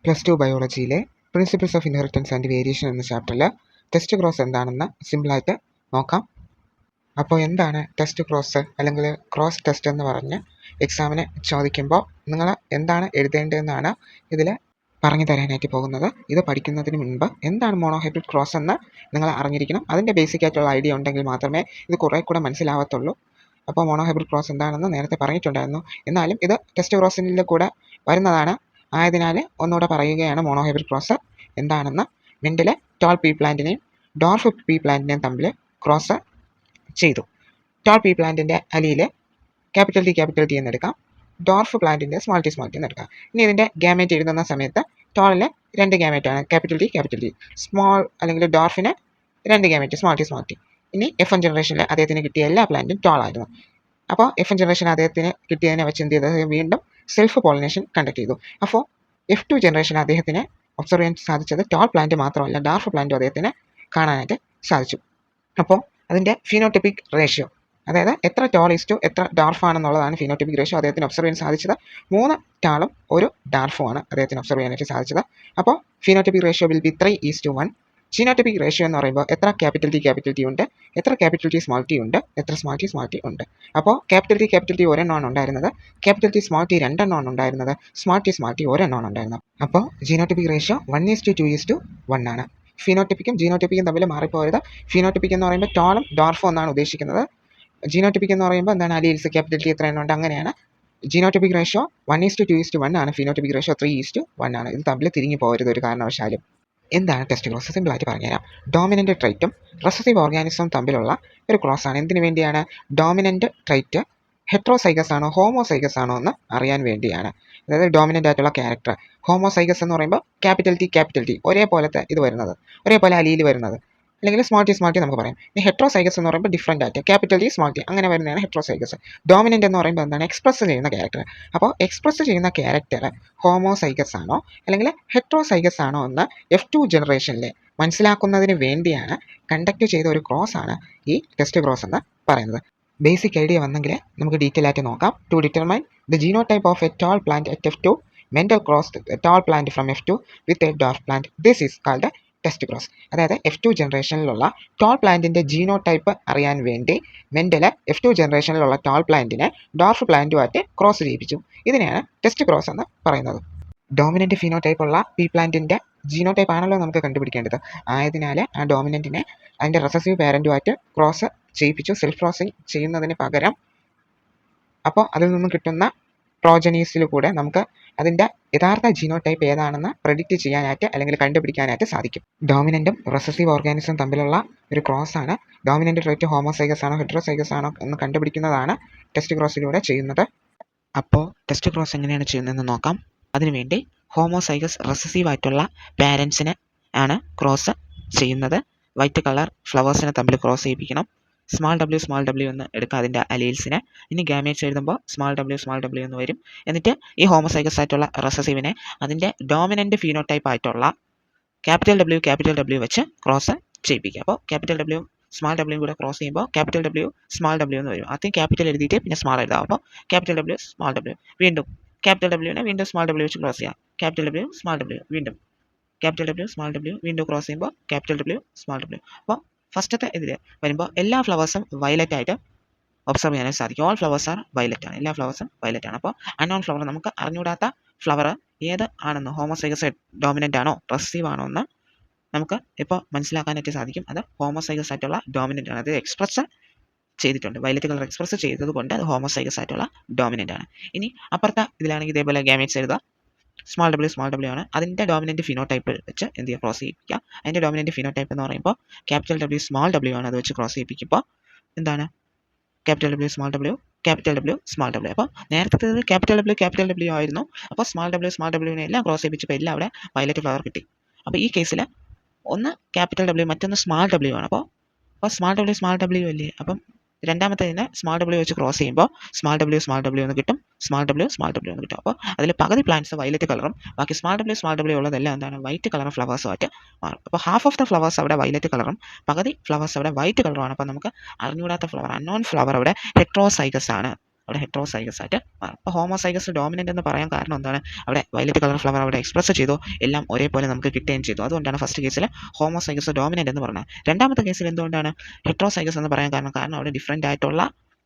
+2 ബയോളജിയിലെ principles of inheritance and variation എന്ന ചാപ്റ്ററിൽ ടെസ്റ്റ് ക്രോസ് എന്താണെന്ന് സിമ്പിളായിട്ട് നോക്കാം. അപ്പോൾ എന്താണ് ടെസ്റ്റ് ക്രോസ് അല്ലെങ്കിൽ ക്രോസ് ടെസ്റ്റ് എന്ന് പറഞ്ഞ് എക്സാമിന് ചോദിക്കുമ്പോൾ നിങ്ങൾ എന്താണ് എഴുതേണ്ടതെന്നാണ് ഇതിൽ പറഞ്ഞു തരാനായിട്ട് പോകുന്നത്. ഇത് പഠിക്കുന്നതിന് മുൻപ് എന്താണ് മോണോഹൈബ്രിഡ് ക്രോസ് എന്ന് നിങ്ങൾ അറിഞ്ഞിരിക്കണം. അതിൻ്റെ ബേസിക് ആയിട്ടുള്ള ഐഡിയ ഉണ്ടെങ്കിൽ മാത്രമേ ഇത് കുറേ കൂടെ മനസ്സിലാവത്തുള്ളൂ. അപ്പോൾ മോണോഹൈബ്രിഡ് ക്രോസ് എന്താണെന്ന് നേരത്തെ പറഞ്ഞിട്ടുണ്ടായിരുന്നു. എന്നാലും ഇത് ടെസ്റ്റ് ക്രോസിൻ്റെ കൂടെ വരുന്നതാണ്. ആയതിനാൽ ഒന്നുകൂടെ പറയുകയാണ് മോണോഹൈബ്രിഡ് ക്രോസ് എന്താണെന്ന്. മിൻറ്റിൽ ടോൾ പീ പ്ലാന്റിനെയും ഡോർഫ് പീ പ്ലാന്റിനെയും തമ്മിൽ ക്രോസ് ചെയ്തു. ടോൾ പീ പ്ലാന്റിൻ്റെ അലിയിൽ ക്യാപിറ്റൽ ടി എന്നെടുക്കാം, ഡോർഫ് പ്ലാന്റിൻ്റെ സ്മാൾ ടി എന്നെടുക്കാം. ഇനി ഇതിൻ്റെ ഗാമേറ്റ് എഴുതുന്ന സമയത്ത് ടോളിൽ 2 ഗാമേറ്റാണ്, ക്യാപിറ്റൽ ടി. സ്മോൾ അല്ലെങ്കിൽ ഡോർഫിന് 2 ഗാമേറ്റ്, സ്മാൾ ടി. ഇനി F1 ജനറേഷനിൽ അദ്ദേഹത്തിന് കിട്ടിയ എല്ലാ പ്ലാന്റും ടോൾ ആയിരുന്നു. അപ്പോൾ F1 ജനറേഷൻ അദ്ദേഹത്തിന് കിട്ടിയതിനെ വെച്ച് എന്ത് ചെയ്തത്, വീണ്ടും സെൽഫ് പോളിനേഷൻ കണ്ടക്ട് ചെയ്തു. അപ്പോൾ F2 ജനറേഷൻ അദ്ദേഹത്തിന് ഒബ്സർവ് ചെയ്യാൻ സാധിച്ചത് ടോൾ പ്ലാന്റ് മാത്രമല്ല ഡാർഫ് പ്ലാന്റും അദ്ദേഹത്തിന് കാണാനായിട്ട് സാധിച്ചു. അപ്പോൾ അതിൻ്റെ ഫിനോട്ടിപ്പിക് റേഷ്യോ, അതായത് എത്ര ടോൾ ഈസ്റ്റു എത്ര ഡാർഫ് ആണെന്നുള്ളതാണ് ഫിനോട്ടിപ്പിക് റേഷ്യോ. അദ്ദേഹത്തിന് ഒബ്സർവ് ചെയ്യാൻ സാധിച്ചത് 3 ടാളും 1 ഡാർഫുമാണ് അദ്ദേഹത്തിന് ഒബ്സർവ് ചെയ്യാനായിട്ട് സാധിച്ചത്. അപ്പോൾ phenotypic ratio will be 3:1. Genotypic ratio എന്ന് പറയുമ്പോൾ എത്ര ക്യാപിറ്റൽ ടി ഉണ്ട്, എത്ര ക്യാപിറ്റൽ ടി സ്മാൾ ടി ഉണ്ട്, എത്ര സ്മാൾ ടി ഉണ്ട്. അപ്പോൾ ക്യാപിറ്റൽ ടി ഒരെണ്ണമാണ് ഉണ്ടായിരുന്നത്, ക്യാപിറ്റൽ ടി സ്മാൾ ടി 2 എണ്ണമാണ് ഉണ്ടായിരുന്നത്, സ്മാൾ ടി ഒരെണ്ണമാണ് ഉണ്ടായിരുന്നത്. അപ്പോൾ ജീനോട്ടിപ്പിക് റേഷ്യോ 1:2:1 ആണ്. ഫിനോട്ടിപ്പിക്കും ജീനോട്ടിപ്പിക്കും തമ്മിൽ മാറിപ്പോയത്. ഫിനോട്ടിപ്പിക് എന്ന് പറയുമ്പോൾ ടോളും ഡോർഫും എന്നാണ് ഉദ്ദേശിക്കുന്നത്. ജീനോട്ടിപ്പിക് എന്ന് പറയുമ്പോൾ എന്താണ്, അലീൽസ് ക്യാപിറ്റൽ ടി എത്ര എണ്ണം ഉണ്ട് അങ്ങനെയാണ്. ജീനോട്ടിപ്പിക് റേഷ്യോ 1:2:1 ആണ്, ഫിനോട്ടിപ്പിക് റേഷ്യോ 3:1 ആണ്. ഇത് തമ്മിൽ തിരിഞ്ഞു പോകരുത് ഒരു കാരണവശാലും. എന്താണ് ടെസ്റ്റ് ക്രോസ്? സിമ്പിളായിട്ട് പറഞ്ഞുതരാം. ഡോമിനൻ്റ് ട്രൈറ്റും റെസസീവ് ഓർഗാനിസവും തമ്മിലുള്ള ഒരു ക്രോസ് ആണ്. എന്തിനു വേണ്ടിയാണ്? ഡോമിനൻ്റ് ട്രൈറ്റ് ഹെട്രോസൈഗസ് ആണോ ഹോമോസൈഗസ് ആണോ എന്ന് അറിയാൻ വേണ്ടിയാണ്. അതായത് ഡോമിനൻ്റ് ആയിട്ടുള്ള ക്യാരക്ടർ. ഹോമോസൈഗസ് എന്ന് പറയുമ്പോൾ ക്യാപിറ്റൽ ടി ഒരേപോലത്തെ ഇത് വരുന്നത്, ഒരേപോലെ അലിയിൽ വരുന്നത്, അല്ലെങ്കിൽ സ്മാൾ ടി നമുക്ക് പറയാം. ഇനി ഹെട്രോസൈഗസ് എന്ന് പറയുമ്പോൾ ഡിഫറൻ്റ് ആയിട്ട് ക്യാപിറ്റൽ ടി സ്മാൾ ടി അങ്ങനെ വരുന്നതാണ് ഹെട്രോസൈഗസ്. ഡോമിനൻ്റ് എന്ന് പറയുമ്പോൾ എന്താണ്, എക്സ്പ്രസ് ചെയ്യുന്ന ക്യാരക്ടർ. അപ്പോൾ എക്സ്പ്രസ് ചെയ്യുന്ന ക്യാരക്ടർ ഹോമോസൈഗസ് ആണോ അല്ലെങ്കിൽ ഹെട്രോസൈഗസ് ആണോ എന്ന് F2 ജനറേഷനിൽ മനസ്സിലാക്കുന്നതിന് വേണ്ടിയാണ് കണ്ടക്ട് ചെയ്ത ഒരു ക്രോസ് ആണ് ഈ ടെസ്റ്റ് ക്രോസ് എന്ന് പറയുന്നത്. ബേസിക് ഐഡിയ വന്നെങ്കിൽ നമുക്ക് ഡീറ്റെയിൽ ആയിട്ട് നോക്കാം. To determine the genotype of a tall plant at F2, Mendel crossed tall plant from F2 with a dwarf plant. This is called test cross. അതായത് F2 ജനറേഷനിലുള്ള tall പ്ലാന്റിൻ്റെ genotype അറിയാൻ വേണ്ടി Mendel F2 ജനറേഷനിലുള്ള tall പ്ലാന്റിനെ dwarf പ്ലാന്റുമായിട്ട് cross ചെയ്യിപ്പിച്ചു. ഇതിനെയാണ് ടെസ്റ്റ് ക്രോസ് എന്ന് പറയുന്നത്. ഡോമിനൻ്റ് ഫിനോടൈപ്പ് ഉള്ള പി പ്ലാന്റിൻ്റെ ജീനോ ടൈപ്പ് ആണല്ലോ നമുക്ക് കണ്ടുപിടിക്കേണ്ടത്. ആയതിനാൽ ആ ഡോമിനൻറ്റിനെ അതിൻ്റെ റെസസീവ് പാരൻറ്റുമായിട്ട് ക്രോസ് ചെയ്യിപ്പിച്ചു, സെൽഫ് ക്രോസിങ് ചെയ്യുന്നതിന് പകരം. അപ്പോൾ അതിൽ നിന്നും കിട്ടുന്ന പ്രോജനീസിൽ കൂടെ നമുക്ക് അതിൻ്റെ യഥാർത്ഥ ജീനോ ടൈപ്പ് ഏതാണെന്ന് പ്രെഡിക്റ്റ് ചെയ്യാനായിട്ട് അല്ലെങ്കിൽ കണ്ടുപിടിക്കാനായിട്ട് സാധിക്കും. ഡോമിനൻറ്റും റെസസീവ് ഓർഗാനിസം തമ്മിലുള്ള ഒരു ക്രോസ് ആണ്. ഡോമിനൻ്റ് ട്രൈറ്റ് ഹോമോസൈഗസ് ആണോ ഹെട്രോസൈഗസ് ആണോ എന്ന് കണ്ടുപിടിക്കുന്നതാണ് ടെസ്റ്റ് ക്രോസിലൂടെ ചെയ്യുന്നത്. അപ്പോൾ ടെസ്റ്റ് ക്രോസ് എങ്ങനെയാണ് ചെയ്യുന്നതെന്ന് നോക്കാം. അതിനുവേണ്ടി ഹോമോസൈഗസ് റെസസീവ് ആയിട്ടുള്ള പാരൻസിനെ ആണ് ക്രോസ് ചെയ്യുന്നത്. വൈറ്റ് കളർ ഫ്ലവേഴ്സിനെ തമ്മിൽ ക്രോസ് ചെയ്യിപ്പിക്കണം. സ്മാൾ ഡബ്ല്യു എന്ന് എടുക്കുക അതിൻ്റെ അലീൽസിനെ. ഇനി ഗാമേറ്റ്സ് എഴുതുമ്പോൾ സ്മാൾ ഡബ്ല്യു എന്ന് വരും. എന്നിട്ട് ഈ ഹോമോസൈഗസ് ആയിട്ടുള്ള റെസസീവിനെ അതിൻ്റെ ഡോമിനൻ്റ് ഫീനോടൈപ്പ് ആയിട്ടുള്ള ക്യാപിറ്റൽ ഡബ്ല്യു വെച്ച് ക്രോസ് ചെയ്യിപ്പിക്കുക. അപ്പോൾ ക്യാപിറ്റൽ ഡബ്ല്യു സ്മാൾ ഡബ്ല്യു കൂടെ ക്രോസ് ചെയ്യുമ്പോൾ ക്യാപിറ്റൽ ഡബ്ല്യു സ്മാൾ ഡബ്ല്യു എന്ന് വരും. ആദ്യം ക്യാപിറ്റൽ എഴുതിയിട്ട് പിന്നെ സ്മാൾ എഴുതാം. അപ്പോൾ ക്യാപിറ്റൽ ഡബ്ല്യു സ്മാൾ ഡബ്ല്യു, വീണ്ടും ക്യാപിറ്റൽ ഡബ്ല്യുവിനെ വീണ്ടും സ്മാൾ ഡബ്ല്യു വെച്ച് ക്രോസ് ചെയ്യാം. ക്യാപിറ്റൽ ഡബ്ല്യു സ്മാൾ ഡബ്ല്യു, വീണ്ടും ക്യാപിറ്റൽ ഡബ്ല്യു സ്മാൾ ഡബ്ല്യു, വീണ്ടും ക്രോസ് ചെയ്യുമ്പോൾ ക്യാപിറ്റൽ ഡബ്ല്യു സ്മാൾ ഡബ്ല്യു. അപ്പോൾ ഫസ്റ്റത്തെ ഇതിൽ വരുമ്പോൾ എല്ലാ ഫ്ലവേഴ്സും വയലറ്റ് ആയിട്ട് ഒബ്സർവ് ചെയ്യാനായിട്ട് സാധിക്കും. ഓൾ ഫ്ലവേഴ്സ് ആർ വയലറ്റ് ആണ്, എല്ലാ ഫ്ലവേഴ്സും വയലറ്റ് ആണ്. അപ്പോൾ അൺനോൺ ഫ്ലവർ, നമുക്ക് അറിഞ്ഞുകൂടാത്ത ഫ്ലവർ ഏത് ആണെന്ന്, ഹോമോസൈഗസ് ഡോമിനൻ്റ് ആണോ റെസസീവ് ആണോ എന്ന് നമുക്ക് ഇപ്പോൾ മനസ്സിലാക്കാനായിട്ട് സാധിക്കും. അത് ഹോമോസൈഗസ് ആയിട്ടുള്ള ഡോമിനൻ്റ് ആണ്, അത് എക്സ്പ്രസ് ചെയ്തിട്ടുണ്ട്, വയലറ്റ് കളർ എക്സ്പ്രസ് ചെയ്തത് കൊണ്ട് അത് ഹോമോസൈഗസ് ആയിട്ടുള്ള ഡോമിനൻ്റ് ആണ്. ഇനി അപ്പുറത്തെ ഇതിലാണെങ്കിൽ ഇതേപോലെ ഗാമേറ്റ്സ് എഴുതുക. സ്മാൾ ഡബ്ല്യു ആണ്, അതിൻ്റെ ഡോമിനൻ്റ് ഫിനോടൈപ്പ് വെച്ച് എന്ത് ചെയ്യുക, ക്രോസ് ചെയ്യിപ്പിക്കുക. അതിൻ്റെ ഡോമിനൻ്റ് ഫിനോടൈപ്പ് എന്ന് പറയുമ്പോൾ ക്യാപിറ്റൽ ഡബ്ല്യു സ്മാൾ ഡബ്ല്യു ആണ്, അത് വെച്ച് ക്രോസ് ചെയ്യിപ്പിക്കുമ്പോൾ എന്താണ്, capital W small W, capital W small W. അപ്പോൾ നേരത്തെ ക്യാപിറ്റൽ ഡബ്ല്യു ആയിരുന്നു. അപ്പോൾ സ്മാൾ ഡബ്ല്യുവിനെ എല്ലാം ക്രോസ് ചെയ്യിപ്പിച്ചപ്പോൾ എല്ലാം അവിടെ വയലറ്റ് ഫ്ലവർ കിട്ടി. അപ്പോൾ ഈ കേസിൽ ഒന്ന് ക്യാപിറ്റൽ ഡബ്ല്യു മറ്റൊന്ന് സ്മാൾ ഡബ്ല്യു ആണ്. അപ്പോൾ സ്മാൾ ഡബ്ല്യു അല്ലേ, അപ്പം രണ്ടാമത്തേതിനെ സ്മാൾ ഡബ്ല്യു വെച്ച് ക്രോസ് ചെയ്യുമ്പോൾ സ്മാൾ ഡബ്ല്യു എന്ന് കിട്ടും, സ്മാൾ ഡബ്ല്യു എന്ന് കിട്ടും. അപ്പോൾ അതിൽ പകുതി പ്ലാന്റ്സ് വയലറ്റ് കളറും ബാക്കി സ്മാൾ ഡബ്ല്യു ഉള്ളതെല്ലാം എന്താണ്, വൈറ്റ് കളർ ഫ്ലവേഴ്സുമായിട്ട് മാറും. അപ്പോൾ ഹാഫ് ഓഫ് ദ ഫ്ലവേഴ്സ് അവിടെ വയലറ്റ് കളറും പകുതി ഫ്ലവേഴ്സ് അവിടെ വൈറ്റ് കളറുമാണ്. അപ്പോൾ നമുക്ക് അറിഞ്ഞുകൂടാത്ത ഫ്ലവർ, അൺനോൺ ഫ്ലവർ അവിടെ ഹെട്രോസൈഗസ് ആണ്. അവിടെ ഹെട്രോസൈഗസ് ആയിട്ട് മാറും. അപ്പോൾ ഹോമോസൈഗസ് ഡോമിനൻ്റ് എന്ന് പറയാൻ കാരണം എന്താണ്? അവിടെ വയലറ്റ് കളർ ഫ്ലവർ അവിടെ എക്സ്പ്രസ് ചെയ്തു, എല്ലാം ഒരേപോലെ നമുക്ക് കിട്ടുകയും ചെയ്തു. അതുകൊണ്ടാണ് ഫസ്റ്റ് കേസിൽ ഹോമോസൈഗസ് ഡോമിനൻ്റ് എന്ന് പറഞ്ഞത്. രണ്ടാമത്തെ കേസിൽ എന്തുകൊണ്ടാണ് ഹെട്രോസൈഗസ് എന്ന് പറയാൻ കാരണം അവിടെ ഡിഫറൻ്റ് ആയിട്ടുള്ള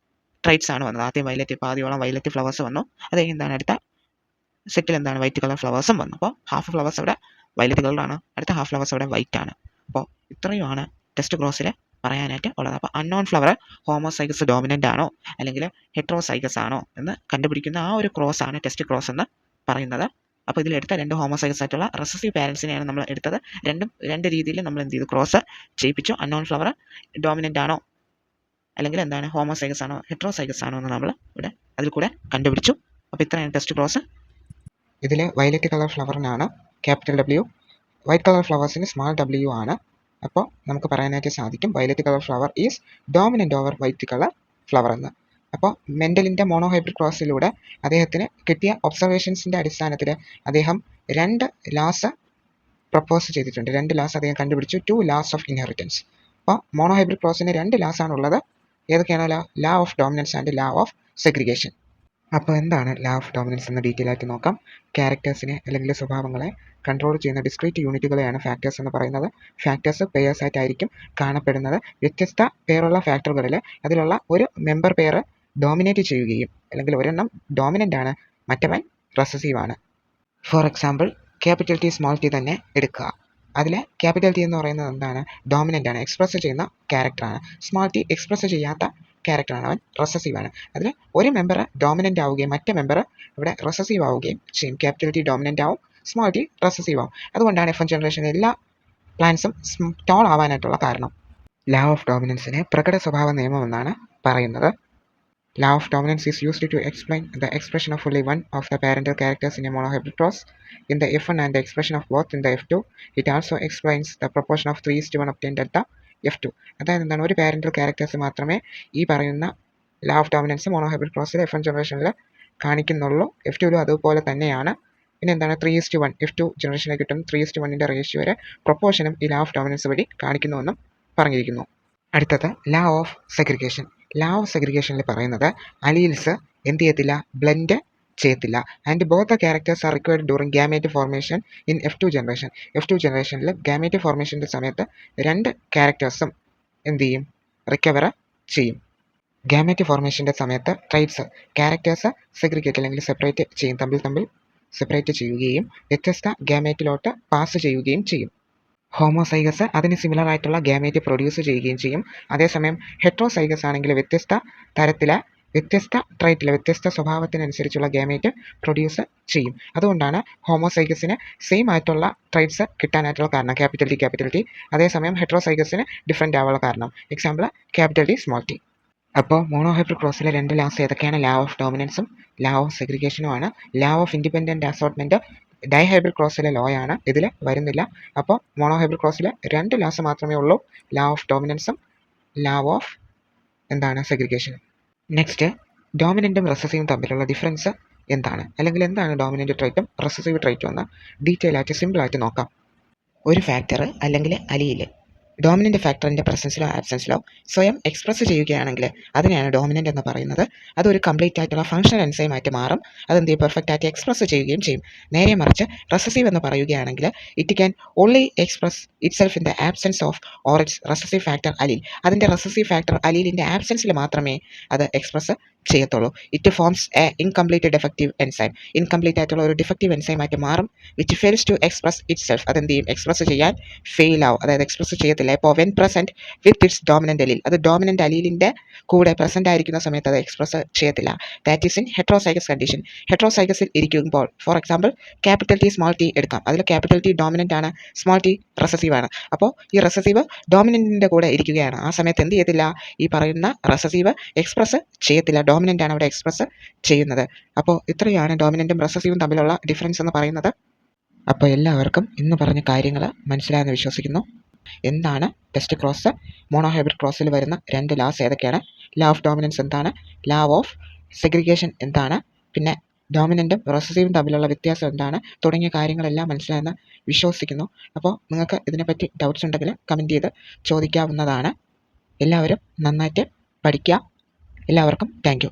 ട്രൈറ്റ്സ് ആണ് വന്നത്. ആദ്യം വയലറ്റ്, പാതിയോളം വയലറ്റ് ഫ്ലവേഴ്സ് വന്നു. അത് എന്താണ് അടുത്ത സെറ്റിൽ എന്താണ് വൈറ്റ് കളർ ഫ്ലവേഴ്സും വന്നു. അപ്പോൾ ഹാഫ് ഫ്ലവേഴ്സ് അവിടെ വയലറ്റ് കളറാണ്, അടുത്ത ഹാഫ് ഫ്ലവേഴ്സ് അവിടെ വൈറ്റ് ആണ്. അപ്പോൾ ഇത്രയുമാണ് ടെസ്റ്റ് ക്രോസിൽ പറയാനായിട്ട് ഉള്ളത്. അപ്പോൾ അൺനോൺ ഫ്ലവർ ഹോമോസൈഗസ് ഡോമിനൻ്റ് ആണോ അല്ലെങ്കിൽ ഹെട്രോസൈഗസ് ആണോ എന്ന് കണ്ടുപിടിക്കുന്ന ആ ഒരു ക്രോസ് ആണ് ടെസ്റ്റ് ക്രോസ് എന്ന് പറയുന്നത്. അപ്പോൾ ഇതിലെടുത്ത രണ്ട് ഹോമോസൈഗസ് ആയിട്ടുള്ള റെസസീവ് പാരൻസിനെയാണ് നമ്മൾ എടുത്തത്. രണ്ട് രീതിയിൽ നമ്മൾ എന്ത് ചെയ്തു? ക്രോസ് ചെയ്യിപ്പിച്ചു. അൺനോൺ ഫ്ലവർ ഡോമിനൻ്റ് ആണോ അല്ലെങ്കിൽ എന്താണ് ഹോമോസൈഗസ് ആണോ ഹെട്രോസൈഗസ് ആണോ എന്ന് നമ്മൾ ഇവിടെ അതിൽ കൂടെ കണ്ടുപിടിച്ചു. അപ്പോൾ ഇത്രയാണ് ടെസ്റ്റ് ക്രോസ്. ഇതിൽ വയലറ്റ് കളർ ഫ്ലവറിനാണ് ക്യാപിറ്റൽ W, വൈറ്റ് കളർ ഫ്ലവേഴ്സിന് സ്മാൾ W ആണ്. അപ്പോൾ നമുക്ക് പറയാനായിട്ട് സാധിക്കും violet colour flower is dominant over white colour flower എന്ന്. അപ്പോൾ മെൻഡലിൻ്റെ മോണോഹൈബ്രിഡ് ക്രോസിലൂടെ അദ്ദേഹത്തിന് കിട്ടിയ ഒബ്സർവേഷൻസിൻ്റെ അടിസ്ഥാനത്തിൽ അദ്ദേഹം 2 ലാസ് പ്രപ്പോസ് ചെയ്തിട്ടുണ്ട്. 2 ലാസ് അദ്ദേഹം കണ്ടുപിടിച്ചു. 2 ലാസ് ഓഫ് ഇൻഹെറിറ്റൻസ്. അപ്പോൾ മോണോഹൈബ്രിഡ് ക്രോസിന് 2 ലാസ് ആണുള്ളത്. ഏതൊക്കെയാണ്? ലാ ഓഫ് ഡോമിനൻസ് ആൻഡ് ലാ ഓഫ് സെഗ്രിഗേഷൻ. അപ്പോൾ എന്താണ് ലാ ഓഫ് ഡോമിനൻസ് എന്ന് ഡീറ്റെയിൽ ആയിട്ട് നോക്കാം. ക്യാരക്ടേഴ്സിനെ അല്ലെങ്കിൽ സ്വഭാവങ്ങളെ കൺട്രോൾ ചെയ്യുന്ന ഡിസ്ക്രീറ്റ് യൂണിറ്റുകളെയാണ് ഫാക്ടേഴ്സ് എന്ന് പറയുന്നത്. ഫാക്ടേഴ്സ് പെയേഴ്സ് ആയിട്ടായിരിക്കും കാണപ്പെടുന്നത്. വ്യത്യസ്ത പേരുള്ള ഫാക്ടറുകളിൽ അതിലുള്ള ഒരു മെമ്പർ പെയർ ഡോമിനേറ്റ് ചെയ്യുകയും അല്ലെങ്കിൽ ഒരെണ്ണം ഡോമിനൻ്റ് ആണ്, മറ്റവൻ റെസസീവ് ആണ്. Four example capital T small T തന്നെ എടുക്കുക. അതിൽ ക്യാപിറ്റൽ ടി എന്ന് പറയുന്നത് എന്താണ്? ഡോമിനൻ്റ് ആണ്, എക്സ്പ്രസ് ചെയ്യുന്ന ക്യാരക്ടറാണ്. സ്മോൾ ടി എക്സ്പ്രസ് ചെയ്യാത്ത ക്യാരക്ടറാണ്, അവൻ റെസസീവ് ആണ്. അതിൽ ഒരു മെമ്പർ ഡോമിനൻ്റ് ആവുകയും മറ്റേ മെമ്പർ ഇവിടെ റെസസീവ് ആവുകയും ചെയ്യും. ക്യാപിറ്റൽ ടി ഡോമിനൻ്റ് ആവും, സ്മോൾ ടി റെസസീവ് ആവും. അതുകൊണ്ടാണ് F1 ജനറേഷനിലെ എല്ലാ പ്ലാന്റ്സും ടോൾ ആവാനായിട്ടുള്ള കാരണം. ലാ ഓഫ് ഡോമിനൻസിനെ പ്രകട സ്വഭാവ നിയമം എന്നാണ് പറയുന്നത്. Law of dominance is used to explain the expression of only one of the parental characters in a monohybrid cross in the F1 and the expression of both in the F2. It also explains the proportion of 3:1 obtained at the F2. അതായത് എന്താണ്? ഒരു parental characters മാത്രമേ ഈ പറയുന്ന ലാ of dominance monohybrid ക്രോസിൽ F1 ജനറേഷനിൽ കാണിക്കുന്നുള്ളൂ. F2ലും അതുപോലെ തന്നെയാണ്. പിന്നെ എന്താണ്? 3:1 F2 ജനറേഷനിൽ കിട്ടുന്ന 3:1 റേഷ്യോ വരെ പ്രൊപ്പോർഷനും ഈ ലാ ഓഫ് ഡോമിനൻസ് വഴി കാണിക്കുന്നുവെന്നും പറഞ്ഞിരിക്കുന്നു. അടുത്തത് law of segregation. Law of സെഗ്രിഗേഷനിൽ പറയുന്നത് അലീൽസ് എന്ത് ചെയ്യത്തില്ല? ബ്ലെൻഡ് ചെയ്യത്തില്ല. And both the characters are required during gamete formation in F2 generation. F2 ജനറേഷനിൽ ഗാമേറ്റ് ഫോർമേഷൻ്റെ സമയത്ത് 2 ക്യാരക്ടേഴ്സും എന്ത് ചെയ്യും? റിക്കവർ ചെയ്യും. ഗാമേറ്റ് ഫോർമേഷൻ്റെ സമയത്ത് ട്രൈറ്റ്സ് ക്യാരക്ടേഴ്സ് സെഗ്രിഗേറ്റ് അല്ലെങ്കിൽ സെപ്പറേറ്റ് ചെയ്യും, തമ്മിൽ സെപ്പറേറ്റ് ചെയ്യുകയും വ്യത്യസ്ത ഗാമേറ്റിലോട്ട് പാസ് ചെയ്യുകയും ചെയ്യും. ഹോമോസൈഗസ് അതിന് സിമിലർ ആയിട്ടുള്ള ഗാമേറ്റ് പ്രൊഡ്യൂസ് ചെയ്യുകയും ചെയ്യും. അതേസമയം ഹെട്രോസൈഗസ് ആണെങ്കിൽ വ്യത്യസ്ത തരത്തിലെ വ്യത്യസ്ത ട്രൈറ്റിലെ വ്യത്യസ്ത സ്വഭാവത്തിനനുസരിച്ചുള്ള ഗാമേറ്റ് പ്രൊഡ്യൂസ് ചെയ്യും. അതുകൊണ്ടാണ് ഹോമോസൈഗസിന് സെയിം ആയിട്ടുള്ള ട്രൈറ്റ്സ് കിട്ടാനായിട്ടുള്ള കാരണം ക്യാപിറ്റൽ ടി. അതേസമയം ഹെട്രോസൈഗസിന് ഡിഫറെൻ്റ് ആവാനുള്ള കാരണം example capital T small T. അപ്പോൾ മോണോഹൈബ്രിഡ് ക്രോസിലെ 2 ലാസ് ഏതൊക്കെയാണ്? ലാ ഓഫ് ഡോമിനൻസും ലാ ഓഫ് സെഗ്രിഗേഷനുമാണ്. Law of independent assortment dihybrid ക്രോസിലെ ലോ ആണ്, ഇതിൽ വരുന്നില്ല. അപ്പോൾ മോണോഹൈബ്രിഡ് ക്രോസിൽ 2 ലാസ് മാത്രമേ ഉള്ളൂ, ലാ ഓഫ് ഡോമിനൻസും ലാ ഓഫ് എന്താണ്? സെഗ്രിഗേഷനും. നെക്സ്റ്റ്, ഡോമിനൻറ്റും റെസസീവും തമ്മിലുള്ള ഡിഫറൻസ് എന്താണ്? അല്ലെങ്കിൽ എന്താണ് ഡോമിനൻ്റ് ട്രൈറ്റും റെസസീവ് ട്രൈറ്റും എന്ന് ഡീറ്റെയിൽ ആയിട്ട് സിമ്പിളായിട്ട് നോക്കാം. ഒരു ഫാക്ടർ അല്ലെങ്കിൽ അലീൽ ഡോമിനൻ്റ് ഫാക്ടറിൻ്റെ പ്രസൻസിലോ ആബ്സെൻസിലോ സ്വയം എക്സ്പ്രസ് ചെയ്യുകയാണെങ്കിൽ അതിനെയാണ് ഡോമിനൻ്റ് എന്ന് പറയുന്നത്. അതൊരു കംപ്ലീറ്റ് ആയിട്ടുള്ള ഫങ്ഷണൽ എൻസൈമായിട്ട് മാറും. അതെന്ത് ചെയ്യും? പെർഫെക്റ്റ് ആയിട്ട് എക്സ്പ്രസ് ചെയ്യുകയും ചെയ്യും. നേരെ മറിച്ച് റെസസീവ് എന്ന് പറയുകയാണെങ്കിൽ it can only express itself in the absence of or its recessive factor allele. അതിൻ്റെ റെസസീവ് ഫാക്ടർ അലീലിൻ്റെ ആബ്സെൻസിൽ മാത്രമേ അത് എക്സ്പ്രസ് ചെയ്യത്തുള്ളൂ. It forms a incomplete defective enzyme. Incomplete ആയിട്ടുള്ള ഒരു ഡിഫക്റ്റീവ് എൻസൈമായിട്ട് മാറും. Which fails to express itself. അതെന്ത് ചെയ്യും? എക്സ്പ്രസ് ചെയ്യാൻ ഫെയിൽ ആവും, അതായത് എക്സ്പ്രസ് ചെയ്യത്തില്ല. ഇപ്പോൾ when present with its dominant അലീൽ, അത് ഡോമിനൻ്റ് അലീലിൻ്റെ കൂടെ പ്രസൻ്റ് ആയിരിക്കുന്ന സമയത്ത് അത് എക്സ്പ്രസ് ചെയ്യത്തില്ല. That is in heterozygous condition. ഹെട്രോസൈഗസിൽ ഇരിക്കുമ്പോൾ for example capital T small T എടുക്കാം. അതിൽ ക്യാപിറ്റൽ ടി ഡോമിനൻ്റ് ആണ്, സ്മോൾ ടി റെസസീവ് ആണ്. അപ്പോൾ ഈ റെസസീവ് ഡോമിനൻറ്റിൻ്റെ കൂടെ ഇരിക്കുകയാണ്. ആ സമയത്ത് എന്ത് ചെയ്യത്തില്ല? ഈ പറയുന്ന റെസസീവ് എക്സ്പ്രസ് ചെയ്യത്തില്ല, ഡോമിനൻ്റ് ആണ് അവിടെ എക്സ്പ്രസ് ചെയ്യുന്നത്. അപ്പോൾ ഇത്രയാണ് ഡോമിനൻറ്റും റെസസീവും തമ്മിലുള്ള ഡിഫറൻസ് എന്ന് പറയുന്നത്. അപ്പോൾ എല്ലാവർക്കും ഇന്ന് പറഞ്ഞ കാര്യങ്ങൾ മനസ്സിലായെന്ന് വിശ്വസിക്കുന്നു. എന്താണ് ടെസ്റ്റ് ക്രോസ്? മോണോഹൈബ്രിഡ് ക്രോസിൽ വരുന്ന 2 ലാസ് ഏതൊക്കെയാണ്? ലാ ഓഫ് ഡോമിനൻസ് എന്താണ്? ലാ ഓഫ് സെഗ്രിഗേഷൻ എന്താണ്? പിന്നെ ഡോമിനൻറ്റും റെസസീവും തമ്മിലുള്ള വ്യത്യാസം എന്താണ്? തുടങ്ങിയ കാര്യങ്ങളെല്ലാം മനസ്സിലായെന്ന് വിശ്വസിക്കുന്നു. അപ്പോൾ നിങ്ങൾക്ക് ഇതിനെപ്പറ്റി ഡൗട്ട്സ് ഉണ്ടെങ്കിൽ കമൻറ്റ് ചെയ്ത് ചോദിക്കാവുന്നതാണ്. എല്ലാവരും നന്നായിട്ട് പഠിക്കുക. എല്ലാവർക്കും താങ്ക് യു.